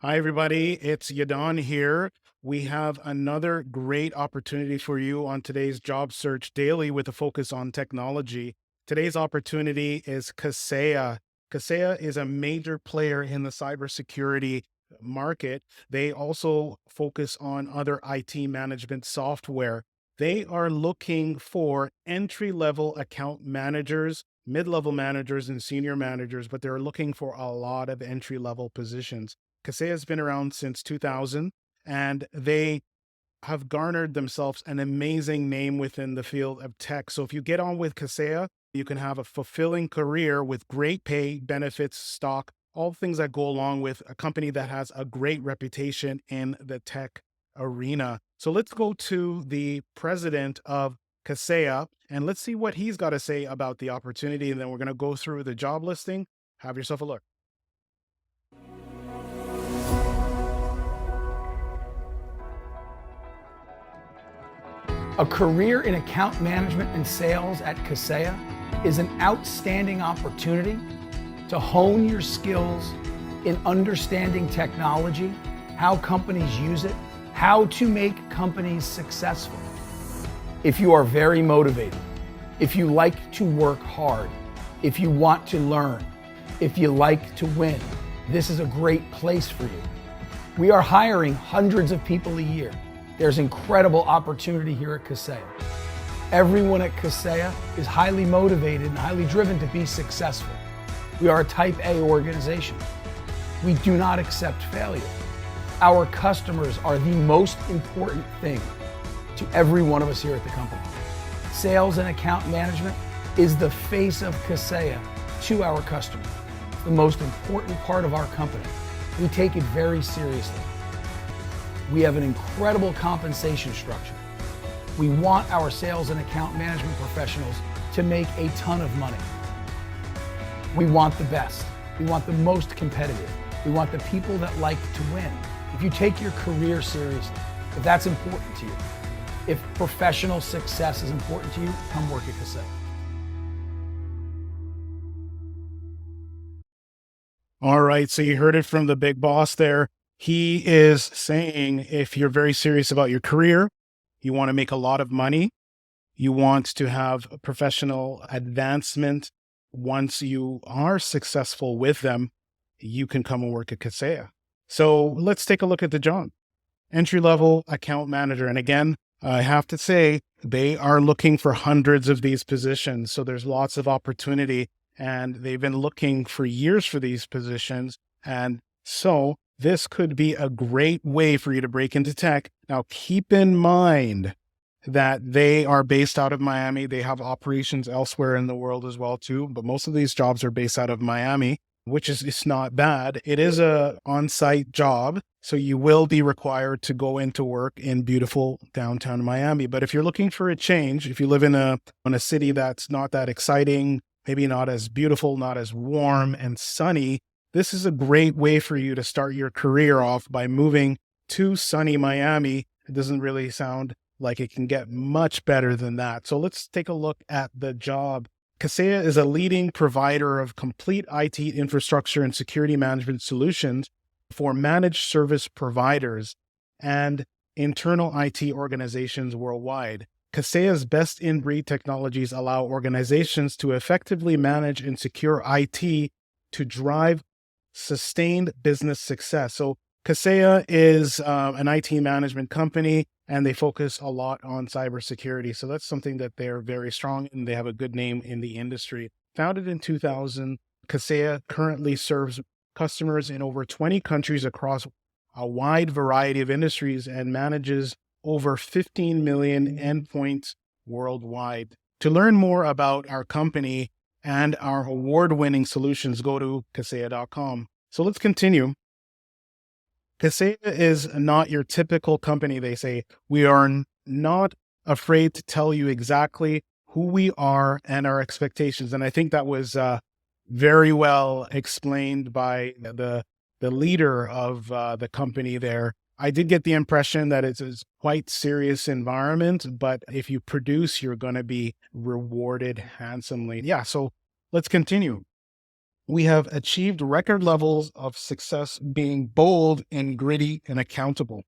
Hi, everybody. It's Yadon here. We have another great opportunity for you on today's Job Search Daily with a focus on technology. Today's opportunity is Kaseya. Kaseya is a major player in the cybersecurity market. They also focus on other IT management software. They are looking for entry level account managers, mid level managers, and senior managers, but they're looking for a lot of entry level positions. Kaseya has been around since 2000, and they have garnered themselves an amazing name within the field of tech. So if you get on with Kaseya, you can have a fulfilling career with great pay, benefits, stock, all the things that go along with a company that has a great reputation in the tech arena. So let's go to the president of Kaseya and let's see what he's got to say about the opportunity. And then we're going to go through the job listing. Have yourself a look. A career in account management and sales at Kaseya is an outstanding opportunity to hone your skills in understanding technology, how companies use it, how to make companies successful. If you are very motivated, if you like to work hard, if you want to learn, if you like to win, this is a great place for you. We are hiring hundreds of people a year. There's incredible opportunity here at Kaseya. Everyone at Kaseya is highly motivated and highly driven to be successful. We are a type A organization. We do not accept failure. Our customers are the most important thing to every one of us here at the company. Sales and account management is the face of Kaseya to our customers. It's the most important part of our company. We take it very seriously. We have an incredible compensation structure. We want our sales and account management professionals to make a ton of money. We want the best. We want the most competitive. We want the people that like to win. If you take your career seriously, if that's important to you, if professional success is important to you, come work at Kaseya. All right. So you heard it from the big boss there. He is saying if you're very serious about your career, you want to make a lot of money, you want to have a professional advancement once you are successful with them, you can come and work at Kaseya. So let's take a look at the job. Entry-level account manager. And again, I have to say, they are looking for hundreds of these positions. So there's lots of opportunity and they've been looking for years for these positions. And so this could be a great way for you to break into tech. Now, keep in mind that they are based out of Miami. They have operations elsewhere in the world as well, too. But most of these jobs are based out of Miami, which is it's not bad. It is a on-site job, so you will be required to go into work in beautiful downtown Miami. But if you're looking for a change, if you live in a city that's not that exciting, maybe not as beautiful, not as warm and sunny, this is a great way for you to start your career off by moving to sunny Miami. It doesn't really sound like it can get much better than that. So let's take a look at the job. Kaseya is a leading provider of complete IT infrastructure and security management solutions for managed service providers and internal IT organizations worldwide. Kaseya's best-in-breed technologies allow organizations to effectively manage and secure IT to drive sustained business success. So Kaseya is an IT management company, and they focus a lot on cybersecurity. So that's something that they're very strong in. They have a good name in the industry. Founded in 2000, Kaseya currently serves customers in over 20 countries across a wide variety of industries and manages over 15 million endpoints worldwide. To learn more about our company and our award-winning solutions, go to kaseya.com. So let's continue. Kaseya is not your typical company, they say. We are not afraid to tell you exactly who we are and our expectations. And I think that was very well explained by the leader of the company there. I did get the impression that it's a quite serious environment, but if you produce, you're going to be rewarded handsomely. Yeah, so let's continue. We have achieved record levels of success being bold and gritty and accountable.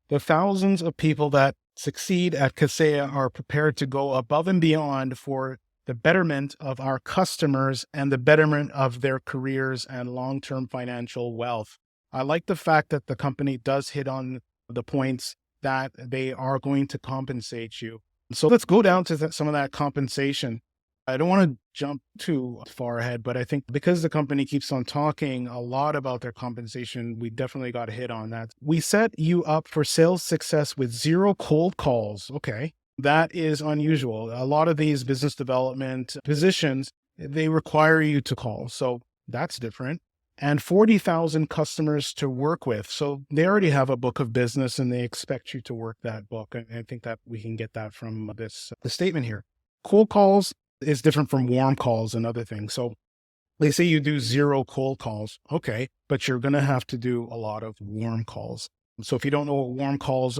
The thousands of people that succeed at Kaseya are prepared to go above and beyond for the betterment of our customers and the betterment of their careers and long-term financial wealth. I like the fact that the company does hit on the points that they are going to compensate you. So let's go down to some of that compensation. I don't want to jump too far ahead, but I think because the company keeps on talking a lot about their compensation, we definitely got to hit on that. We set you up for sales success with zero cold calls. Okay. That is unusual. A lot of these business development positions, they require you to call. So that's different. And 40,000 customers to work with. So they already have a book of business and they expect you to work that book. And I think that we can get that from the statement here. Cold calls is different from warm calls and other things. So they say you do zero cold calls. Okay. But you're going to have to do a lot of warm calls. So if you don't know what warm calls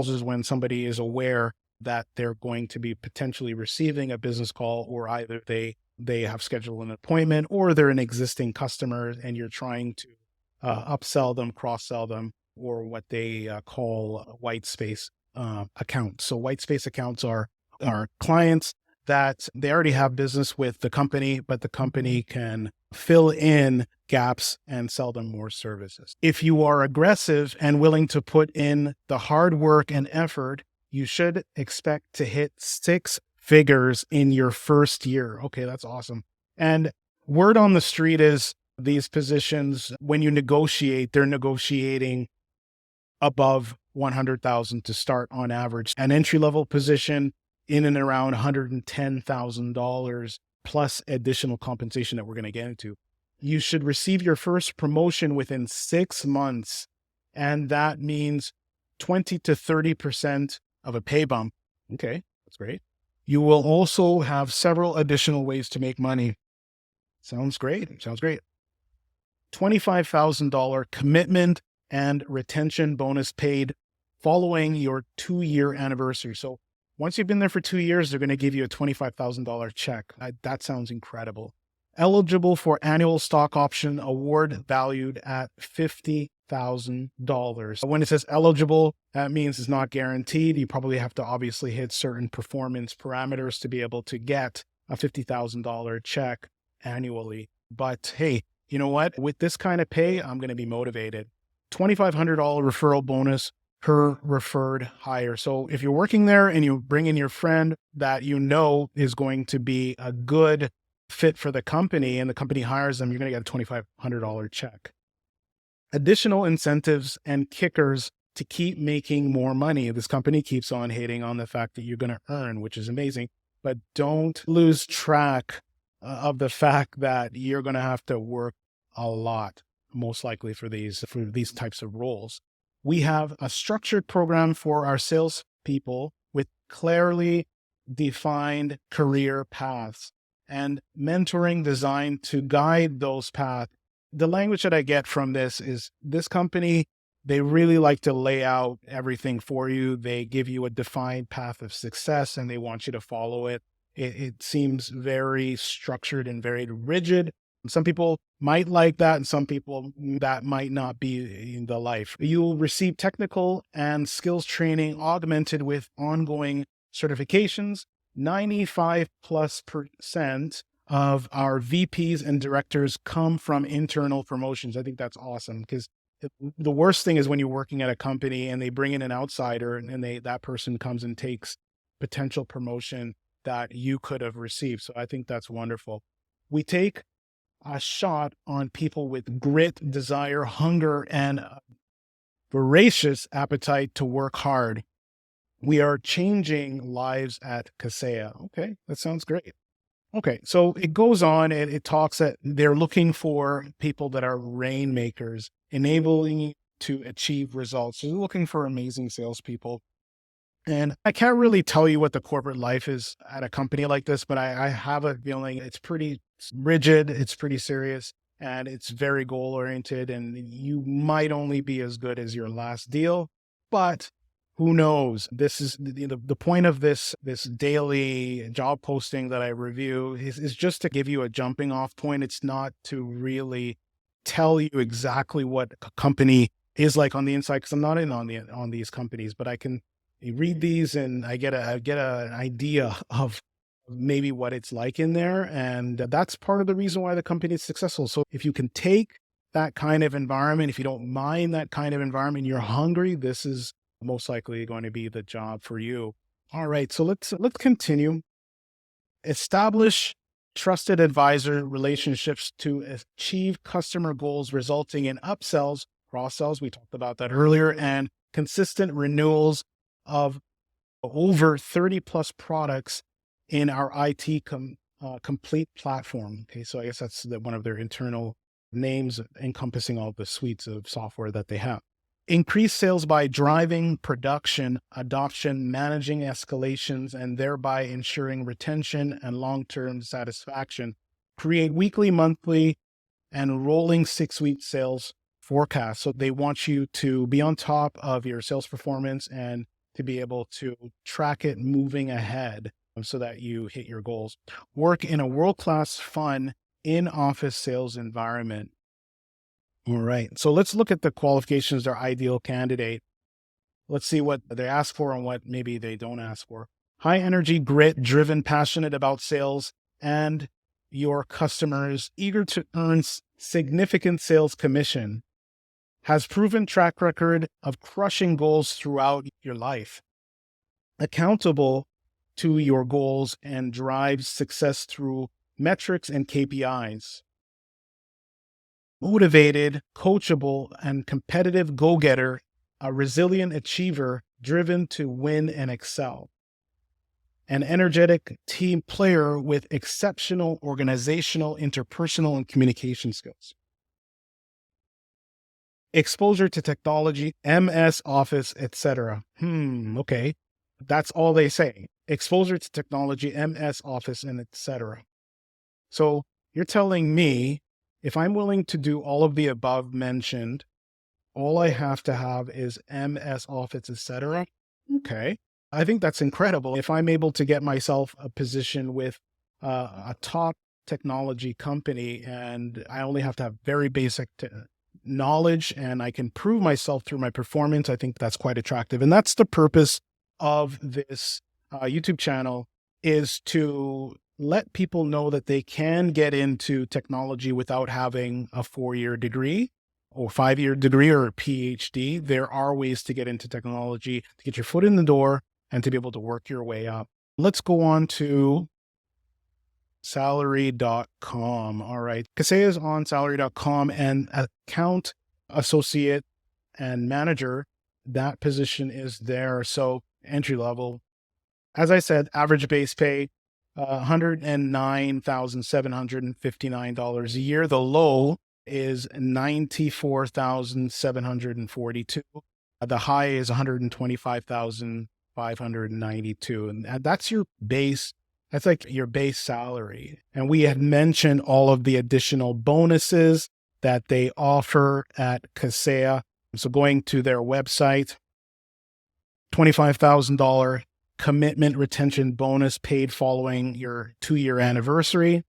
is when somebody is aware that they're going to be potentially receiving a business call, or either they have scheduled an appointment or they're an existing customer and you're trying to upsell them, cross-sell them, or what they call white space accounts. So white space accounts are clients that they already have business with the company, but the company can fill in gaps and sell them more services. If you are aggressive and willing to put in the hard work and effort, you should expect to hit 6 figures in your first year. Okay, that's awesome. And word on the street is these positions, when you negotiate, they're negotiating above 100,000 to start on average. An entry-level position in and around $110,000 plus additional compensation that we're going to get into. You should receive your first promotion within 6 months. And that means 20 to 30% of a pay bump. Okay, that's great. You will also have several additional ways to make money. Sounds great. Sounds great. $25,000 commitment and retention bonus paid following your 2-year anniversary. So once you've been there for 2 years, they're going to give you a $25,000 check. That sounds incredible. Eligible for annual stock option award valued at $50,000. When it says eligible, that means it's not guaranteed. You probably have to obviously hit certain performance parameters to be able to get a $50,000 check annually. But hey, you know what? With this kind of pay, I'm going to be motivated. $2,500 referral bonus per referred hire. So if you're working there and you bring in your friend that you know is going to be a good fit for the company and the company hires them, you're going to get a $2,500 check. Additional incentives and kickers to keep making more money. This company keeps on hating on the fact that you're going to earn, which is amazing, but don't lose track of the fact that you're going to have to work a lot, most likely for these types of roles. We have a structured program for our salespeople with clearly defined career paths and mentoring designed to guide those paths. The language that I get from this is this company, they really like to lay out everything for you. They give you a defined path of success and they want you to follow it. It seems very structured and very rigid. Some people might like that, and some people that might not be in the life. You'll receive technical and skills training augmented with ongoing certifications. 95+% of our VPs and directors come from internal promotions. I think that's awesome because the worst thing is when you're working at a company and they bring in an outsider and that person comes and takes potential promotion that you could have received. So I think that's wonderful. We take a shot on people with grit, desire, hunger, and voracious appetite to work hard. We are changing lives at Kaseya. Okay, that sounds great. Okay, so it goes on and it talks that they're looking for people that are rainmakers, enabling you to achieve results. So they're looking for amazing salespeople. And I can't really tell you what the corporate life is at a company like this, but I have a feeling it's pretty rigid, it's pretty serious, and it's very goal oriented. And you might only be as good as your last deal, but Who knows? This is the point of this daily job posting that I review is just to give you a jumping off point. It's not to really tell you exactly what a company is like on the inside, because I'm not in on these companies, but I can read these and I get an idea of maybe what it's like in there, and that's part of the reason why the company is successful. So if you can take that kind of environment, if you don't mind that kind of environment, you're hungry, this is most likely going to be the job for you. All right, so let's continue. Establish trusted advisor relationships to achieve customer goals, resulting in upsells, cross sells. We talked about that earlier, and consistent renewals of over 30 plus products in our IT complete platform. Okay, so I guess that's one of their internal names encompassing all the suites of software that they have. Increase sales by driving production, adoption, managing escalations, and thereby ensuring retention and long-term satisfaction. Create weekly, monthly, and rolling 6-week sales forecasts. So they want you to be on top of your sales performance and to be able to track it moving ahead so that you hit your goals. Work in a world-class, fun, in-office sales environment. All right. So let's look at the qualifications, their ideal candidate. Let's see what they ask for and what maybe they don't ask for. High energy, grit, driven, passionate about sales and your customers, eager to earn significant sales commission, has proven track record of crushing goals throughout your life, accountable to your goals and drives success through metrics and KPIs. Motivated, coachable, and competitive go-getter, a resilient achiever driven to win and excel. An energetic team player with exceptional organizational, interpersonal, and communication skills. Exposure to technology, MS Office, etc. Okay. That's all they say. Exposure to technology, MS Office, and etc. So you're telling me if I'm willing to do all of the above mentioned, all I have to have is MS Office, etc. Okay. I think that's incredible. If I'm able to get myself a position with a top technology company and I only have to have very basic knowledge and I can prove myself through my performance, I think that's quite attractive. And that's the purpose of this YouTube channel, is to let people know that they can get into technology without having a 4-year degree or 5-year degree or a PhD. There are ways to get into technology, to get your foot in the door and to be able to work your way up. Let's go on to salary.com. All right. Kaseya is on salary.com, and account associate and manager, that position is there. So entry level. As I said, average base pay, $109,759 a year. The low is $94,742. The high is $125,592. And that's your base. That's like your base salary. And we had mentioned all of the additional bonuses that they offer at Kaseya. So going to their website, $25,000 commitment retention bonus paid following your 2-year anniversary.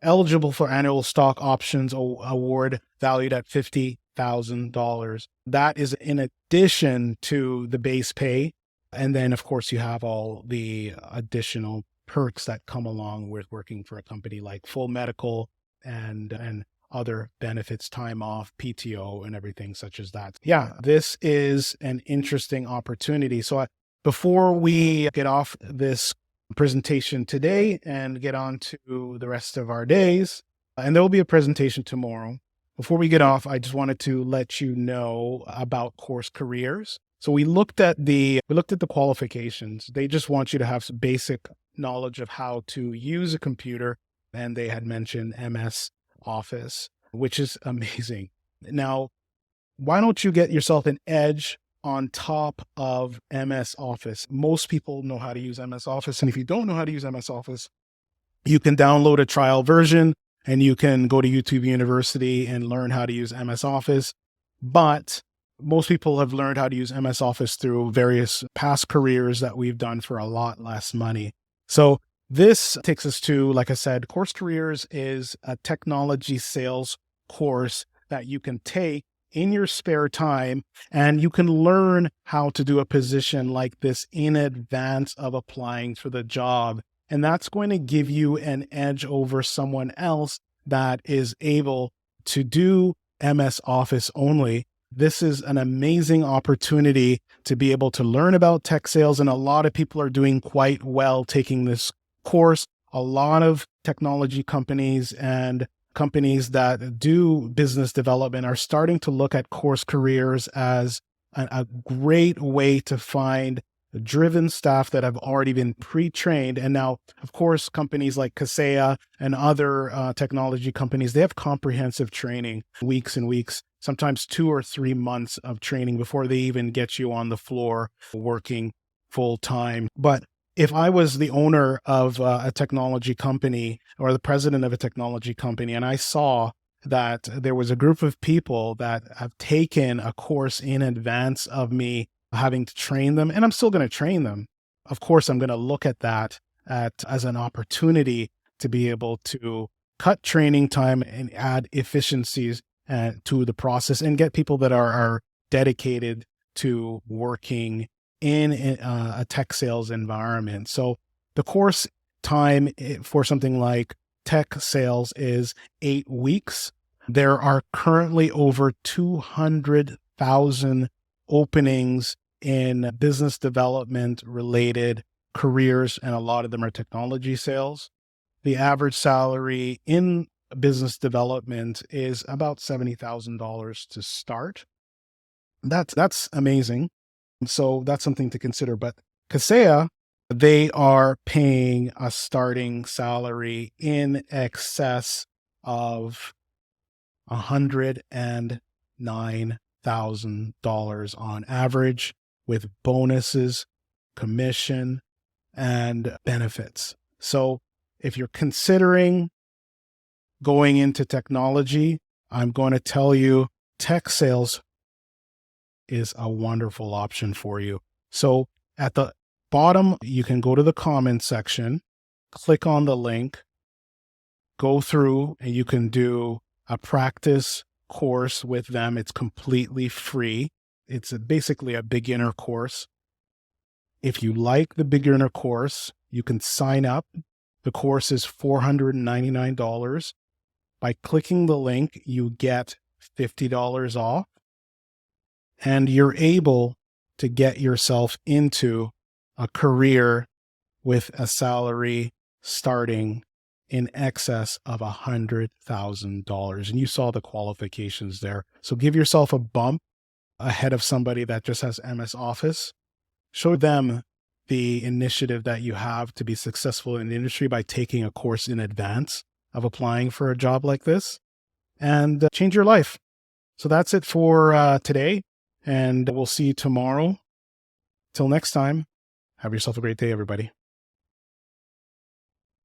Eligible for annual stock options award valued at $50,000. That is in addition to the base pay. And then, of course, you have all the additional perks that come along with working for a company, like full medical and other benefits, time off, PTO, and everything such as that. Yeah, this is an interesting opportunity. So before we get off this presentation today and get on to the rest of our days, and there will be a presentation tomorrow. Before we get off, I just wanted to let you know about Course Careers. So we looked at the qualifications. They just want you to have some basic knowledge of how to use a computer, and they had mentioned MS Office, which is amazing. Now, why don't you get yourself an edge on top of MS Office? Most people know how to use MS Office. And if you don't know how to use MS Office, you can download a trial version and you can go to YouTube University and learn how to use MS Office. But most people have learned how to use MS Office through various past careers that we've done for a lot less money. So this takes us to, like I said, Course Careers is a technology sales course that you can take in your spare time, and you can learn how to do a position like this in advance of applying for the job. And that's going to give you an edge over someone else that is able to do MS Office only. This is an amazing opportunity to be able to learn about tech sales, and a lot of people are doing quite well taking this course. A lot of technology companies and companies that do business development are starting to look at Course Careers as a great way to find driven staff that have already been pre-trained. And now, of course, companies like Kaseya and other technology companies, they have comprehensive training, weeks and weeks, sometimes 2 or 3 months of training before they even get you on the floor working full time. But if I was the owner of a technology company or the president of a technology company, and I saw that there was a group of people that have taken a course in advance of me having to train them, and I'm still going to train them. Of course, I'm going to look at that as an opportunity to be able to cut training time and add efficiencies to the process and get people that are dedicated to working in a tech sales environment. So the course time for something like tech sales is 8 weeks. There are currently over 200,000 openings in business development related careers, and a lot of them are technology sales. The average salary in business development is about $70,000 to start. That's amazing. So that's something to consider. But Kaseya, they are paying a starting salary in excess of $109,000 on average, with bonuses, commission, and benefits. So if you're considering going into technology, I'm going to tell you tech sales is a wonderful option for you. So at the bottom, you can go to the comments section, click on the link, go through, and you can do a practice course with them. It's completely free. It's basically a beginner course. If you like the beginner course, you can sign up. The course is $499. By clicking the link, you get $50 off, and you're able to get yourself into a career with a salary starting in excess of $100,000. And you saw the qualifications there. So give yourself a bump ahead of somebody that just has MS Office. Show them the initiative that you have to be successful in the industry by taking a course in advance of applying for a job like this, and change your life. So that's it for today, and we'll see you tomorrow. Till next time, have yourself a great day, everybody.